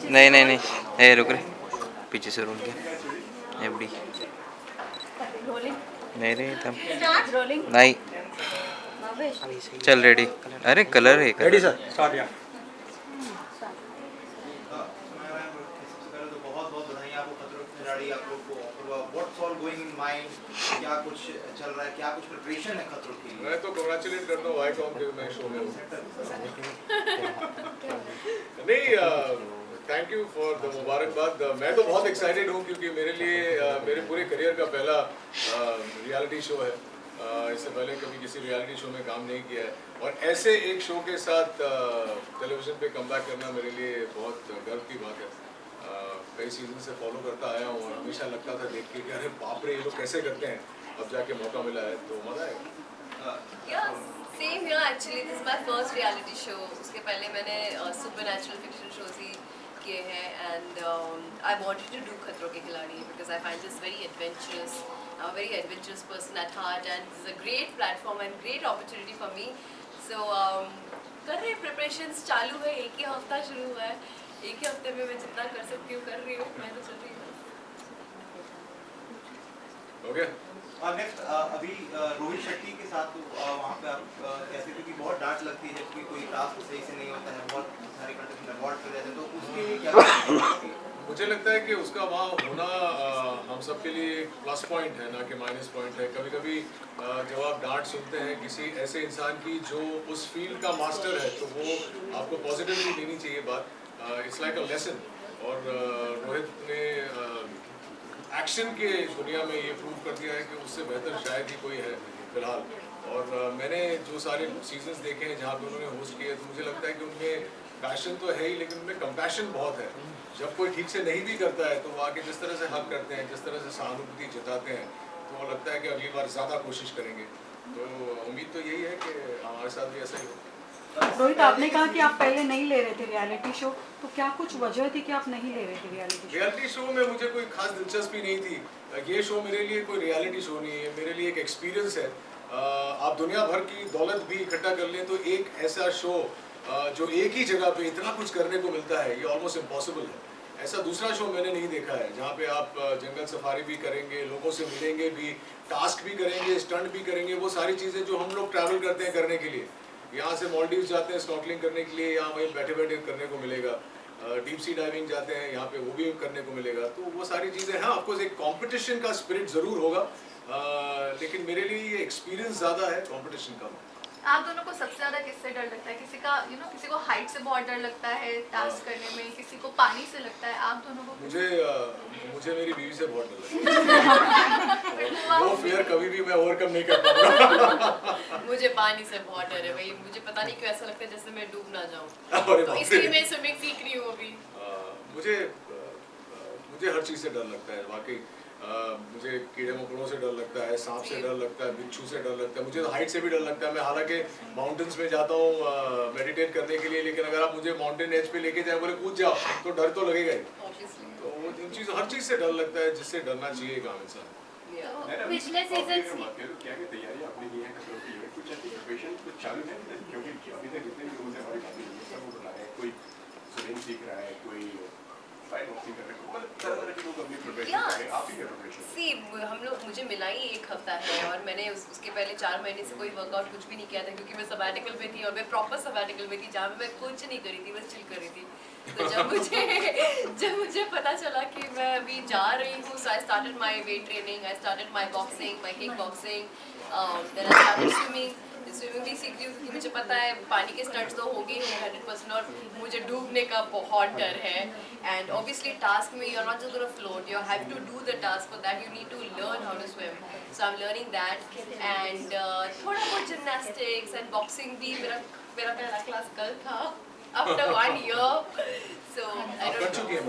नहीं नहीं नहीं, ए रुक रे, पीछे से रोल गया एफडी। नहीं रे तब नहीं, चल रेडी। अरे कलर है, रेडी सर, स्टार्ट या। बहुत बहुत बधाई आपको खतरों के खिलाड़ी, आप लोग को what's all going in mind, क्या कुछ चल रहा है, क्या कुछ प्रिपरेशन है खतरों के लिए? मैं तो कांग्रेचुलेट करता हूँ वाईकॉम के, मैं शो में हूँ। नहीं, थैंक यू फॉर द मुबारकबाद। मैं तो बहुत एक्साइटेड हूँ क्योंकि मेरे लिए मेरे पूरे करियर का पहला रियलिटी शो है। इससे पहले कभी किसी रियलिटी शो में काम नहीं किया है और ऐसे एक शो के साथ टेलीविज़न पे कम बैक करना मेरे लिए बहुत गर्व की बात है। कई सीजन से फॉलो करता आया हूँ और हमेशा लगता था देख के कि अरे बाप रे ये लोग कैसे करते हैं, अब जाके मौका मिला है तो मज़ा आएगा। Same here actually, this my first reality show. उसके पहले मैंने सुपरनैचुरल फिक्शन शोज ही किए हैं and I wanted to do Khatron Ke Khiladi because I find this very adventurous, very adventurous person at heart and this is a great platform and great opportunity for me. So कर रहे preparations चालू है, एक ही हफ्ता शुरू हुआ है, एक ही हफ्ते में मैं जितना कर सकती हूँ कर रही हूँ, मैं तो चल रही हूँ। ओके, और नेक्स्ट अभी रोहित शेट्टी के साथ वहाँ पे आप कहते थे कि बहुत डांट लगती है जब कोई टास्क सही से नहीं होता है, बहुत सारे कंटेस्टेंट अवॉर्ड कर जाते हैं, तो उसके लिए क्या? मुझे लगता है कि उसका वहाँ होना हम सब के लिए प्लस पॉइंट है ना कि माइनस पॉइंट है। कभी कभी जब आप डांट सुनते हैं किसी ऐसे इंसान की जो उस फील्ड का मास्टर है तो वो आपको पॉजिटिवली लेनी चाहिए बात। It's like a lesson. और रोहित ने एक्शन के दुनिया में ये प्रूव कर दिया है कि उससे बेहतर शायद ही कोई है फिलहाल। और मैंने जो सारे सीजन्स देखे हैं जहाँ पे उन्होंने होस्ट किए तो मुझे लगता है कि उनमें पैशन तो है ही लेकिन उनमें कंपैशन बहुत है। जब कोई ठीक से नहीं भी करता है तो वो आके जिस तरह से हक करते हैं, जिस तरह से सहानुभूति जताते हैं तो वो लगता है कि अगली बार ज़्यादा कोशिश करेंगे। तो उम्मीद तो यही है कि हमारे साथ भी ऐसा ही हो। रोहित, आपने कहा कि आप पहले नहीं ले रहे थे रियलिटी शो, तो क्या कुछ वजह थी कि आप नहीं ले रहे थे रियलिटी शो? रियलिटी शो में मुझे कोई खास दिलचस्पी नहीं थी। ये शो मेरे लिए कोई रियलिटी शो नहीं है, मेरे लिए एक एक्सपीरियंस है। आप दुनिया भर की दौलत भी इकट्ठा कर लें तो एक ऐसा शो जो एक ही जगह पे इतना कुछ करने को मिलता है ये ऑलमोस्ट इम्पॉसिबल है। ऐसा दूसरा शो मैंने नहीं देखा है जहाँ पे आप जंगल सफारी भी करेंगे, लोगों से मिलेंगे भी, टास्क भी करेंगे, स्टंट भी करेंगे, वो सारी चीज़ें जो हम लोग ट्रैवल करते हैं करने के लिए। यहाँ से मालदीव्स जाते हैं स्नॉर्कलिंग करने के लिए, यहाँ वहीं बैठे बैठे करने को मिलेगा। डीप सी डाइविंग जाते हैं यहाँ पे, वो भी करने को मिलेगा। तो वो सारी चीज़ें हैं। ऑफकोर्स एक कंपटीशन का स्पिरिट ज़रूर होगा, लेकिन मेरे लिए ये एक्सपीरियंस ज़्यादा है, कंपटीशन कम। आप दोनों को सबसे ज्यादा किससे डर लगता है? किसी का किसी को हाइट से बहुत डर लगता है टास्क करने में, किसी को पानी से लगता है, आप दोनों को? मुझे मेरी बीवी से बहुत डर लगता है। वो फियर कभी भी मैं ओवरकम नहीं कर पाऊंगा। मुझे पानी से बहुत डर है भाई, मुझे पता नहीं क्यों ऐसा लगता है जैसे मैं डूब ना जाऊँ, तो इसलिए मैं स्विमिंग सीख रही हूँ अभी। मुझे हर चीज़ से डर लगता है वाकई। मुझे कीड़े मकोड़ों से डर लगता है, सांप से डर लगता है, बिच्छू से डर लगता है, मुझे हाइट से भी डर लगता है। मैं हालांकि माउंटेन्स में जाता हूँ मेडिटेट करने के लिए, लेकिन अगर आप मुझे माउंटेन एज पे लेके जाए बोले कूद जाओ तो डर तो लगेगा ही। तो वो हर चीज़ से डर लगता है जिससे डरना चाहिए एक आम इंसान। पिछले सीजन क्या तैयारी आपने की है खतरों की, कुछ प्रिपरेशन कुछ चालू है? क्योंकि अभी तक जितने भी लोगों से हमारी बात हुई है सब वो बता रहे हैं, कोई स्विमिंग सीख रहा है, कोई फायर बॉक्सिंग कर रहा है, मतलब तरह के लोग अपनी प्रिपरेशन कर रहे हैं। आप ही क्या प्रिपरेशन? हम लोग, मुझे मिला ही एक हफ्ता है और मैंने उसके पहले 4 महीने से कोई वर्कआउट कुछ भी नहीं किया था क्योंकि मैं सबैटिकल में थी और मैं प्रॉपर सबैटिकल में थी जहाँ पे मैं कुछ नहीं करी थी, बस चिल करी थी। तो जब मुझे पता चला कि मैं अभी जा रही हूँ, so I started my weight training, I started my boxing, my kick boxing, then I started swimming भी सीख रही हूँ क्योंकि मुझे पता है पानी के स्टंट्स तो होंगे ही 100% और मुझे डूबने का बहुत डर है। एंड ऑब्वियसली टास्क में you are not just gonna float, you have to do the task, for that you need to learn how to swim. So I am learning that and थोड़ा बहुत जिमनास्टिक्स एंड बॉक्सिंग भी मेरा पहला class कल था after 1 year. So I don't know.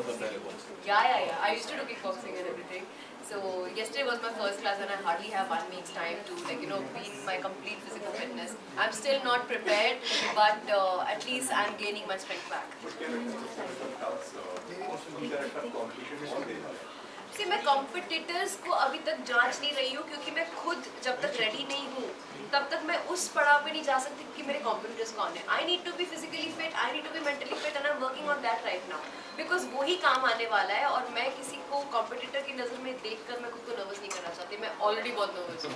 Yeah. I used to do kickboxing and everything. So yesterday was my first class and I hardly have 1 week's time to be in my complete physical fitness. I'm still not prepared, but at least I'm gaining my strength back. See, मैं competitors को अभी तक जांच नहीं रही हूँ क्योंकि मैं खुद जब तक रेडी नहीं हूँ तब तक मैं उस पड़ाव पे नहीं जा सकती कि मेरे कॉम्पिटिटर्स कौन है. I need to be physically fit, I need to be mentally fit and I am working on that right now, because वही काम आने वाला है. और मैं किसी को कॉम्पिटिटर की नज़र में देखकर मैं खुद को नर्वस नहीं करना चाहती. मैं ऑलरेडी बहुत नर्वस हूँ.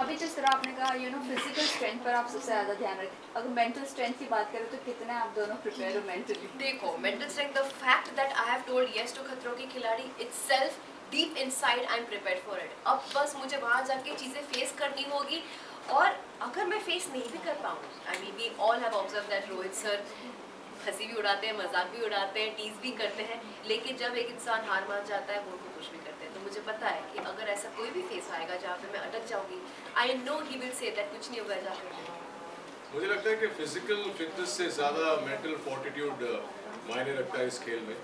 अभी जिस तरह आपने कहा फिजिकल स्ट्रेंथ पर आप सबसे ज़्यादा ध्यान रखें, अगर मेंटल स्ट्रेंथ की बात करें तो कितने आप दोनों प्रिपेयर हो मेंटली? देखो, mental strength, the fact that I have told yes to Khatron ki Khiladi itself, deep inside I am prepared for it. अब बस मुझे वहाँ जाके चीज़ें फेस करनी होगी. और अगर मैं फेस नहीं भी कर पाऊँ, I mean we all have observe that Rohit sir हंसी भी उड़ाते हैं, मजाक भी उड़ाते हैं, टीज भी करते हैं, लेकिन जब एक इंसान हार मान जाता है वो उनको कुछ भी करते हैं. तो मुझे पता है कि अगर ऐसा कोई भी फेस आएगा जहाँ पे मैं अटक जाऊंगी, I know he will say that कुछ नहीं होगा जाकर. मुझे लगता है कि फिजिकल फिटनेस से ज़्यादा मेंटल फोर्टिट्यूड मायने रखता है इस खेल में.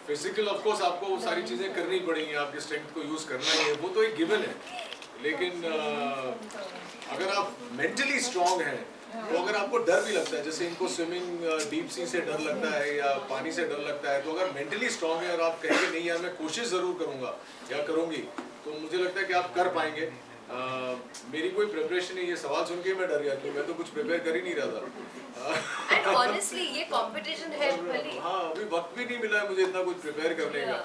फिजिकल ऑफ कोर्स आपको वो सारी चीज़ें करनी पड़ेंगी, आपकी स्ट्रेंथ को यूज़ करना ही है, वो तो एक गिवन है. लेकिन अगर आप मेंटली स्ट्रांग हैं तो अगर आपको डर भी लगता है, जैसे इनको स्विमिंग डीप सी से डर लगता है या पानी से डर लगता है, तो अगर मेंटली स्ट्रांग है और आप कहेंगे नहीं यार मैं कोशिश ज़रूर करूँगा या करूँगी, तो मुझे लगता है कि आप कर पाएंगे. मेरी कोई प्रिपरेशन नहीं, ये सवाल सुन के मैं डर गया कि मैं तो कुछ प्रिपेयर कर ही नहीं रहा था. एंड ऑनेस्टली ये कंपटीशन है भले. हाँ, अभी वक्त भी नहीं मिला है मुझे इतना कुछ प्रिपेयर करने का,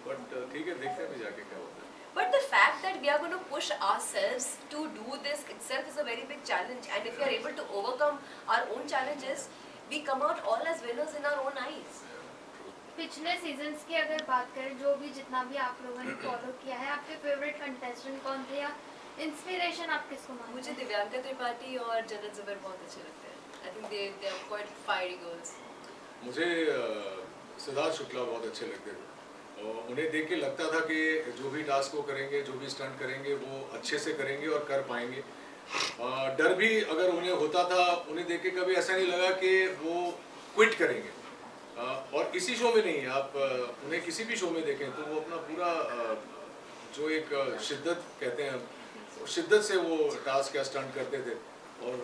बट ठीक है, देखते हैं भी जाके क्या होता है. But the fact that we are going to push ourselves to do this itself is a very big challenge, and if we are able to overcome our own challenges, we come out all as winners in our own eyes. पिछले seasons की अगर बात करें, जो भी जितना भी आप लोगों ने फॉलो किया है, आपके फेवरेट कंटेस्टेंट कौन थे या इंस्पिरेशन आप किसको मानते हैं? मुझे दिव्यांका त्रिपाठी और जन्नत ज़ुबैर बहुत अच्छे लगते हैं. I think they are quite fiery girls. मुझे सिद्धार्थ शुक्ला बहुत अच्छे लगते थे. और उन्हें देख के लगता था कि जो भी टास्क वो करेंगे, जो भी स्टंट करेंगे, वो अच्छे से करेंगे और कर पाएंगे. डर भी अगर उन्हें होता था, उन्हें देख के कभी ऐसा नहीं लगा कि वो क्विट करेंगे. और इसी शो में नहीं, आप उन्हें किसी भी शो में देखें तो वो अपना पूरा जो एक शिद्दत कहते हैं, शिद्दत से वो टास्क या स्टंट करते थे. और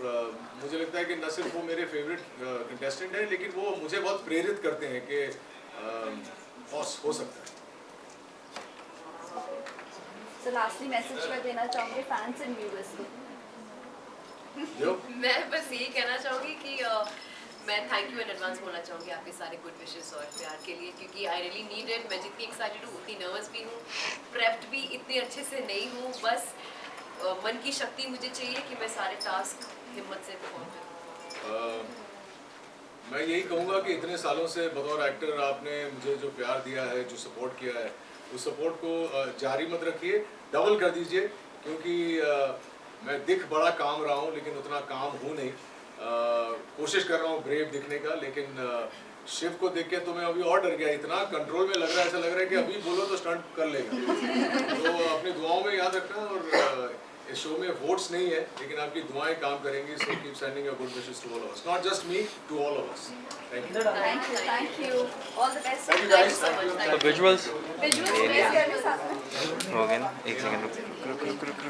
मुझे लगता है कि न सिर्फ वो मेरे फेवरेट कंटेस्टेंट हैं, लेकिन वो मुझे बहुत प्रेरित करते हैं कि हो सकता है. So lastly मैसेज क्या देना चाहूँगे फैंस एंड व्यूअर्स को? मैं बस यही कहना चाहूँगी कि मैं थैंक यू इन एडवांस बोलना चाहूँगी आपके सारे गुड विशेस और प्यार के लिए, क्योंकि आई रियली नीड इट. मैं जितनी एक्साइटेड हूँ उतनी नर्वस भी हूँ, प्रेप्ड भी इतनी अच्छे से नहीं हूँ. बस मन की शक्ति मुझे चाहिए कि मैं सारे टास्क हिम्मत से परफॉर्म करूँ. मैं यही कहूँगा कि इतने सालों से बतौर एक्टर आपने मुझे जो प्यार दिया है, जो सपोर्ट किया है, उस सपोर्ट को जारी मत रखिए, डबल कर दीजिए. क्योंकि मैं दिख बड़ा काम रहा हूँ लेकिन उतना काम हूँ नहीं. कोशिश कर रहा हूँ ब्रेव दिखने का, लेकिन शिव को देख के तो मैं अभी और डर गया. इतना कंट्रोल में लग रहा है, ऐसा लग रहा है कि अभी बोलो तो स्टंट कर लेगा. तो अपनी दुआओं में याद रखना. और इस शो में वोट्स नहीं है, लेकिन आपकी दुआएं काम करेंगी. So keep sending your good wishes to all of us, not just me, to all of us. Thank you all the best. Thank you guys. तो विजुअल्स विजुअल्स प्लेस करने साथ में हो गए ना. एक सेकंड रुक.